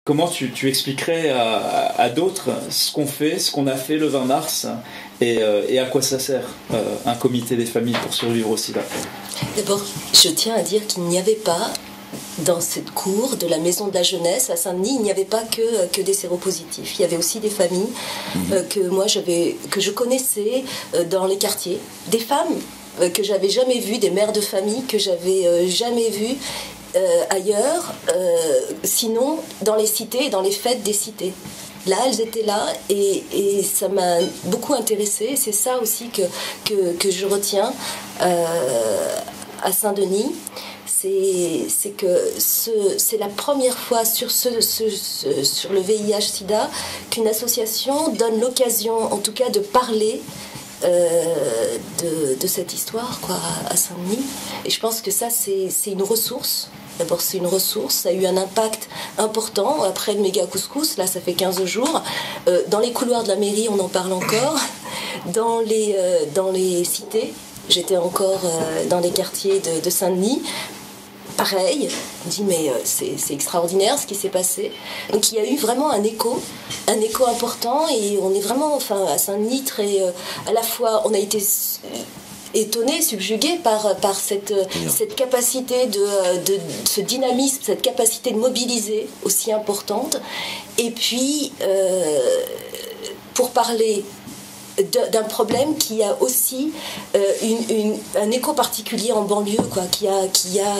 Comment tu expliquerais à d'autres ce qu'on fait, ce qu'on a fait le 20 mars et à quoi ça sert un comité des familles pour survivre au sida? D'abord, je tiens à dire qu'il n'y avait pas, dans cette cour de la Maison de la Jeunesse à Saint-Denis, il n'y avait pas que des séropositifs. Il y avait aussi des familles que je connaissais dans les quartiers, des femmes que j'avais jamais vues, des mères de famille que j'avais jamais vues ailleurs, sinon dans les cités et dans les fêtes des cités. Là, elles étaient là et ça m'a beaucoup intéressée. C'est ça aussi que je retiens à Saint-Denis. C'est que c'est la première fois sur le VIH-Sida qu'une association donne l'occasion, en tout cas, de parler de cette histoire à Saint-Denis. Et je pense que ça, c'est une ressource. D'abord, c'est une ressource, ça a eu un impact important. Après le méga couscous, là, ça fait 15 jours. Dans les couloirs de la mairie, on en parle encore. Dans les cités, j'étais encore dans les quartiers de Saint-Denis. Pareil, on dit mais c'est extraordinaire ce qui s'est passé. Donc il y a eu vraiment un écho important et on est vraiment, enfin, à Saint-Denis très, à la fois, on a été étonné, subjugué par cette capacité de ce dynamisme, cette capacité de mobiliser aussi importante. Et puis pour parler d'un problème qui a aussi un écho particulier en banlieue, qui a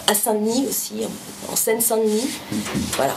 à Saint-Denis aussi, en Seine-Saint-Denis. Voilà.